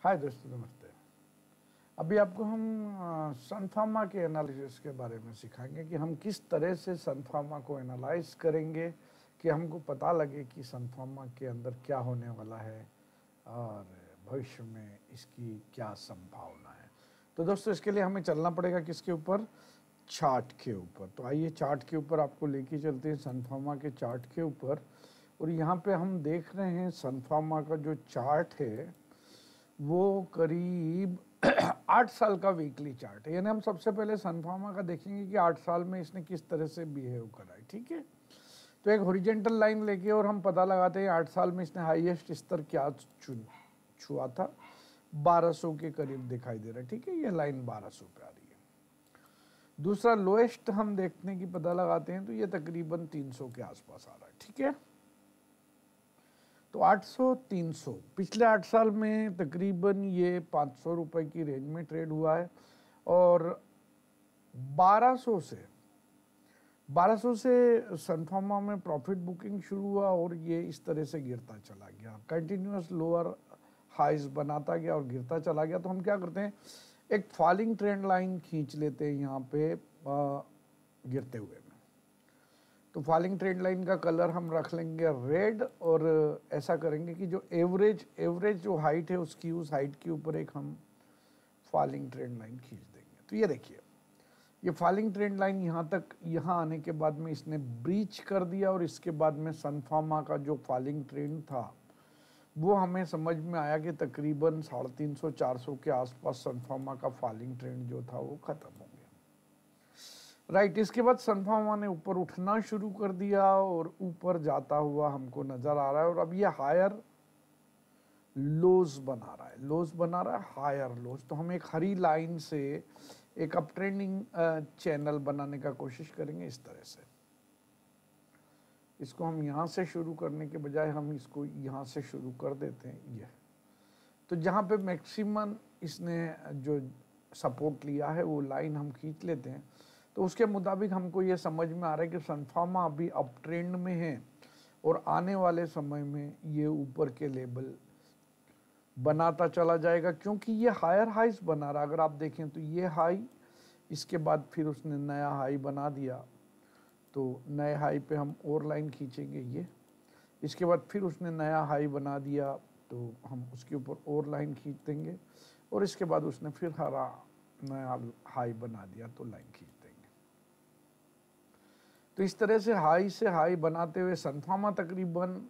हाय दोस्तों, नमस्ते। अभी आपको हम सन फार्मा के एनालिसिस के बारे में सिखाएंगे कि हम किस तरह से सन फार्मा को एनालाइज करेंगे कि हमको पता लगे कि सन फार्मा के अंदर क्या होने वाला है और भविष्य में इसकी क्या संभावना है। तो दोस्तों, इसके लिए हमें चलना पड़ेगा किसके ऊपर? चार्ट के ऊपर। तो आइए चार्ट के ऊपर आपको लेके चलते हैं, सन फार्मा के चार्ट के ऊपर। और यहाँ पे हम देख रहे हैं सन फार्मा का जो चार्ट है वो करीब 8 साल का वीकली चार्ट है। यानी हम सबसे पहले सन फार्मा का देखेंगे कि 8 साल में इसने किस तरह से बिहेव करा है। ठीक है, तो एक हॉरिजॉन्टल लाइन लेके और हम पता लगाते हैं 8 साल में इसने हाईएस्ट स्तर क्या छुआ था। 1200 के करीब दिखाई दे रहा है। ठीक है, ये लाइन 1200 पे आ रही है। दूसरा लोएस्ट हम देखने की पता लगाते हैं तो ये तकरीबन 300 के आसपास आ रहा है। ठीक है, तो 800 300 पिछले 8 साल में तकरीबन ये 500 रुपए की रेंज में ट्रेड हुआ है। और 1200 से सन फार्मा में प्रॉफिट बुकिंग शुरू हुआ और ये इस तरह से गिरता चला गया, कंटिन्यूअस लोअर हाइज बनाता गया और गिरता चला गया। तो हम क्या करते हैं, एक फॉलिंग ट्रेंड लाइन खींच लेते हैं यहाँ पे गिरते हुए में। तो फॉलिंग ट्रेंड लाइन का कलर हम रख लेंगे रेड, और ऐसा करेंगे कि जो एवरेज जो हाइट है उसकी, उस हाइट के ऊपर एक हम फॉलिंग ट्रेंड लाइन खींच देंगे। तो ये देखिए, ये फॉलिंग ट्रेंड लाइन यहाँ तक, यहाँ आने के बाद में इसने ब्रीच कर दिया और इसके बाद में सन फार्मा का जो फॉलिंग ट्रेंड था वो हमें समझ में आया कि तकरीबन 350 400 के आसपास सन फार्मा का फॉलिंग ट्रेंड जो था वो खत्म हो गया। राइट, इसके बाद सन फार्मा ने ऊपर उठना शुरू कर दिया और ऊपर जाता हुआ हमको नजर आ रहा है। और अब ये हायर लोज बना रहा है, हायर लोज। तो हम एक हरी लाइन से एक अप ट्रेंडिंग चैनल बनाने का कोशिश करेंगे इस तरह से। इसको हम यहाँ से शुरू करने के बजाय हम इसको यहाँ से शुरू कर देते हैं। ये तो जहाँ पे मैक्सिमम इसने जो सपोर्ट लिया है वो लाइन हम खींच लेते हैं। तो उसके मुताबिक हमको ये समझ में आ रहा है कि सन फार्मा अभी अप ट्रेंड में है और आने वाले समय में ये ऊपर के लेवल बनाता चला जाएगा, क्योंकि ये हायर हाइस बना रहा। अगर आप देखें तो ये हाई, इसके बाद फिर उसने नया हाई बना दिया, तो नए हाई पे हम और लाइन खींचेंगे ये। इसके बाद फिर उसने नया हाई बना दिया तो हम उसके ऊपर और लाइन खींच देंगे, और इसके बाद उसने फिर हरा नया हाई बना दिया तो लाइन खींच देंगे। तो इस तरह से हाई बनाते हुए सन फार्मा तकरीबन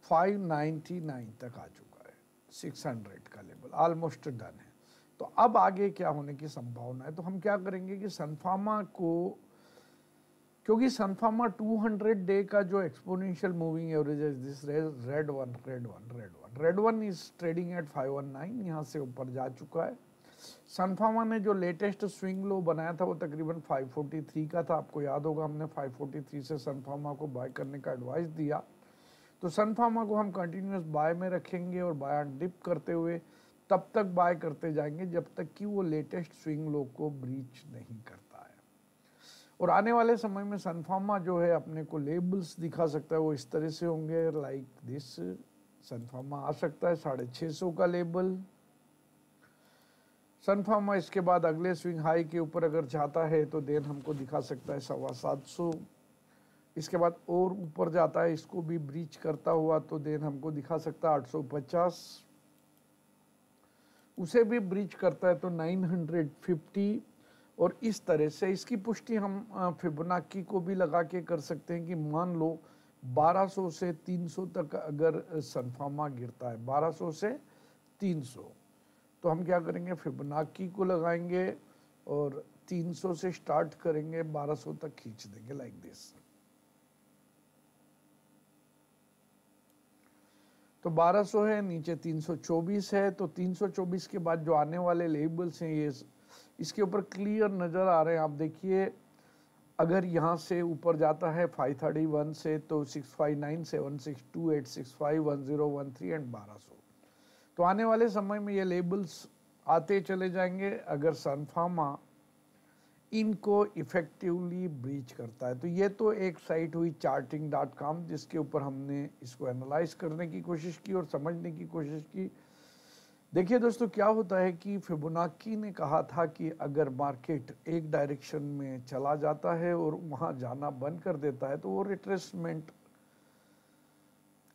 599 तक आ चुका है। 600 का लेवल ऑलमोस्ट डन है। तो अब आगे क्या होने की संभावना है? तो हम क्या करेंगे कि सन फार्मा को, क्योंकि सन फार्मा 200 डे का जो एक्सपोनेंशियल मूविंग एवरेज है, this red one is trading at 519, यहाँ से ऊपर जा चुका है। सन फार्मा ने जो लेटेस्ट स्विंग लो बनाया था वो तकरीबन 543 का था। आपको याद होगा हमने 543 से सन फार्मा को बाय करने का एडवाइस दिया। तो सन फार्मा को हम कंटिन्यूस बाय में रखेंगे और बाय डिप करते हुए तब तक बाय करते जाएंगे जब तक कि वो लेटेस्ट स्विंग लो को ब्रीच नहीं करता है। और आने वाले समय में सन फार्मा जो है अपने को लेबल्स दिखा सकता है, वो इस तरह से होंगे, लाइक दिस। सन फार्मा आ सकता है 650 का लेबल। सन फार्मा इसके बाद अगले स्विंग हाई के ऊपर अगर जाता है तो देन हमको दिखा सकता है 750। इसके बाद और ऊपर जाता है, इसको भी ब्रीच करता हुआ तो देन हमको दिखा सकता है 850। उसे भी ब्रीच करता है तो 950। और इस तरह से इसकी पुष्टि हम फिबोनाची को भी लगा के कर सकते हैं कि मान लो 1200 से 300 तक अगर सन फार्मा गिरता है, 1200 से 300, तो हम क्या करेंगे, फिबोनाची को लगाएंगे और 300 से स्टार्ट करेंगे, 1200 तक खींच देंगे, लाइक दिस। तो 1200 है, नीचे 324 है। तो 324 के बाद जो आने वाले लेबल्स हैं ये इसके ऊपर क्लियर नज़र आ रहे हैं। आप देखिए, अगर यहाँ से ऊपर जाता है 531 से तो 659, 762, 865, 1013 एंड 1200। तो आने वाले समय में ये लेबल्स आते चले जाएंगे अगर सन फार्मा इनको इफेक्टिवली ब्रीच करता है। तो ये तो एक साइट हुई charting.com, जिसके ऊपर हमने इसको एनालाइज करने की कोशिश की और समझने की कोशिश की। देखिए दोस्तों, क्या होता है कि फिबोनाची ने कहा था कि अगर मार्केट एक डायरेक्शन में चला जाता है और वहां जाना बंद कर देता है तो वो रिट्रेसमेंट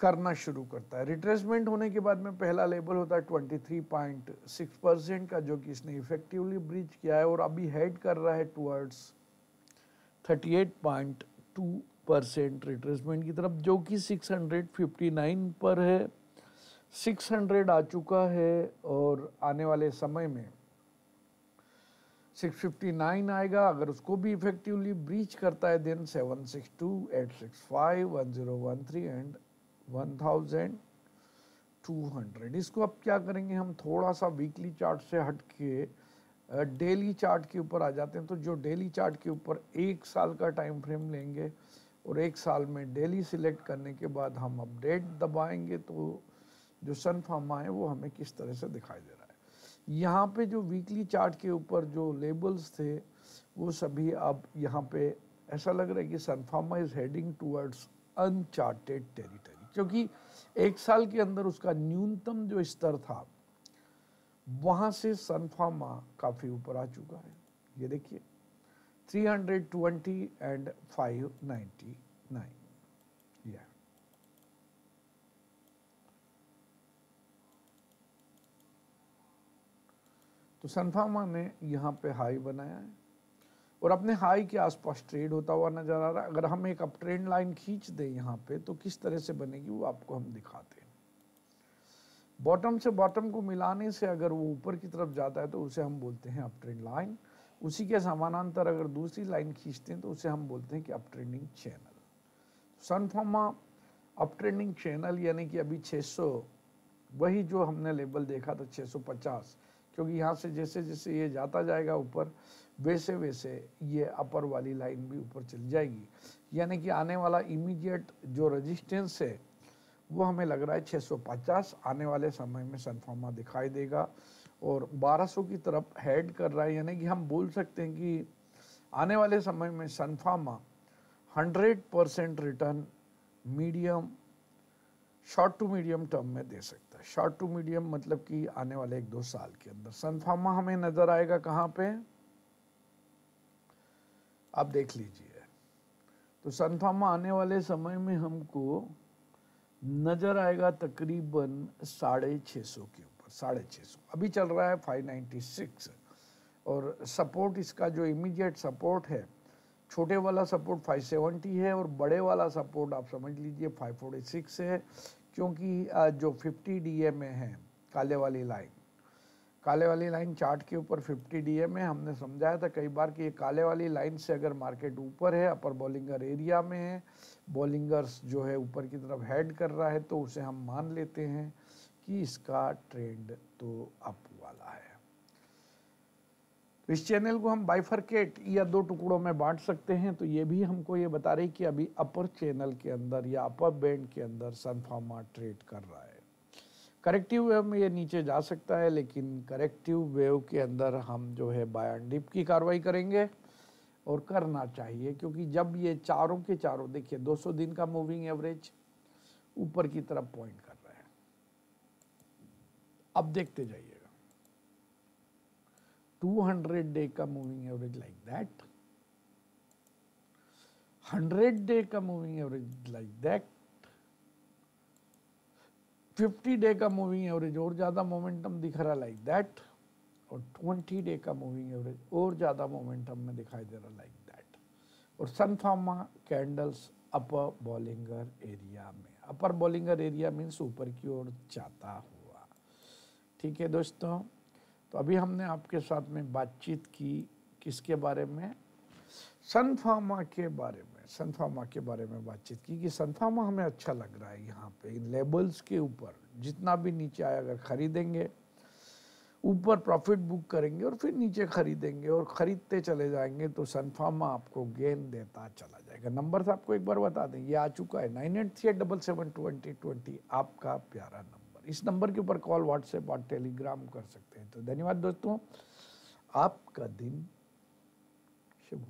करना शुरू करता है। रिट्रेसमेंट होने के बाद में पहला लेवल होता है 23.6% का, जो कि इसने इफेक्टिवली ब्रीच किया है और अभी हेड कर रहा है टुवर्ड्स 38.2% रिट्रेसमेंट की तरफ, जो कि 659 पर है। 600 आ चुका है और आने वाले समय में 659 आएगा। अगर उसको भी इफेक्टिवली ब्रीच करता है देन 762, 865, 1013 एंड 1200। इसको अब क्या करेंगे, हम थोड़ा सा वीकली चार्ट से हट के डेली चार्ट के ऊपर आ जाते हैं। तो जो डेली चार्ट के ऊपर एक साल का टाइम फ्रेम लेंगे और एक साल में डेली सिलेक्ट करने के बाद हम अपडेट दबाएंगे तो जो सन फार्मा है वो हमें किस तरह से दिखाई दे रहा है। यहाँ पे जो वीकली चार्ट के ऊपर जो लेबल्स थे वो सभी अब यहाँ पे ऐसा लग रहा है कि Sun Pharma is heading towards uncharted territory, क्योंकि एक साल के अंदर उसका न्यूनतम जो स्तर था वहां से सन फार्मा काफी ऊपर आ चुका है। ये देखिए 320 एंड 599। यह तो सन फार्मा ने यहाँ पे हाई बनाया है और अपने हाई के आसपास ट्रेड होता हुआ नजर आ रहा है। अगर हम एक अप ट्रेंड लाइन खींच दें यहाँ पे तो किस तरह से बनेगी वो आपको हम दिखाते हैं। बॉटम से बॉटम को मिलाने से अगर वो ऊपर की तरफ जाता है तो उसे हम बोलते हैं अप ट्रेंड लाइन। उसी के समानांतर अगर दूसरी लाइन खींचते हैं तो उसे हम बोलते हैं कि अप ट्रेंडिंग चैनल। सन फार्मा अप ट्रेंडिंग चैनल यानी कि अभी 600, वही जो हमने लेवल देखा था 650, क्योंकि यहाँ से जैसे जैसे ये जाता जाएगा ऊपर वैसे वैसे ये अपर वाली लाइन भी ऊपर चली जाएगी। यानी कि आने वाला इमीडिएट जो रेजिस्टेंस है वो हमें लग रहा है 650 आने वाले समय में सन फार्मा दिखाई देगा और 1200 की तरफ हेड कर रहा है। यानी कि हम बोल सकते हैं कि आने वाले समय में Sun Pharma 100% return medium short to medium term में दे सकता है। शॉर्ट टू मीडियम मतलब कि आने वाले 1-2 साल के अंदर सन फार्मा हमें नजर आएगा कहाँ पे, आप देख लीजिए। तो सन फार्मा आने वाले समय में हमको नजर आएगा तकरीबन 650 के ऊपर, 650। अभी चल रहा है 596 और सपोर्ट इसका जो इमीडिएट सपोर्ट है, छोटे वाला सपोर्ट 570 है और बड़े वाला सपोर्ट आप समझ लीजिए 546 है, क्योंकि जो 50 डीए में है काले वाली लाइन चार्ट के ऊपर 50 डीए में हमने समझाया था कई बार कि ये काले वाली लाइन से अगर मार्केट ऊपर है, अपर बॉलिंगर एरिया में है, बॉलिंगर्स जो है ऊपर की तरफ हेड कर रहा है, तो उसे हम मान लेते हैं कि इसका ट्रेंड तो अप वाला है। तो इस चैनल को हम बाइफरकेट या 2 टुकड़ों में बांट सकते हैं। तो ये भी हमको ये बता रही कि अभी अपर चैनल के अंदर या अपर बैंड के अंदर सन फार्मा ट्रेड कर रहा है। करेक्टिव वेव में ये नीचे जा सकता है, लेकिन करेक्टिव वेव के अंदर हम जो है बाय एंड डिप की कार्रवाई करेंगे और करना चाहिए, क्योंकि जब ये चारों के चारों देखिए 200 दिन का मूविंग एवरेज ऊपर की तरफ पॉइंट कर रहा है। अब देखते जाइएगा 200 डे का moving average like that, 100 day का moving average like that, 50 day का मूविंग एवरेज और ज्यादा मोमेंटम दिख रहा लाइक दैट, और 20 डे का मूविंग एवरेज और ज्यादा मोमेंटम में दिखाई दे रहा लाइक दैट। और सन फार्मा कैंडल्स अपर बॉलिंगर एरिया में, अपर बॉलिंगर एरिया मीन्स ऊपर की ओर जाता हुआ। ठीक है दोस्तों, तो अभी हमने आपके साथ में बातचीत की किसके बारे में, सन फार्मा के बारे में। सन फार्मा के बारे में बातचीत की कि सन फार्मा हमें अच्छा लग रहा है यहाँ पे इन लेबल्स के ऊपर, जितना भी नीचे आया अगर खरीदेंगे, ऊपर प्रॉफिट बुक करेंगे और फिर नीचे खरीदेंगे और खरीदते चले जाएंगे तो सन फार्मा आपको गेन देता चला जाएगा। नंबर आपको एक बार बता दें, ये आ चुका है 9838772020, आपका प्यारा नंबर। इस नंबर के ऊपर कॉल, व्हाट्सएप और टेलीग्राम कर सकते हैं। तो धन्यवाद दोस्तों, आपका दिन शुभ।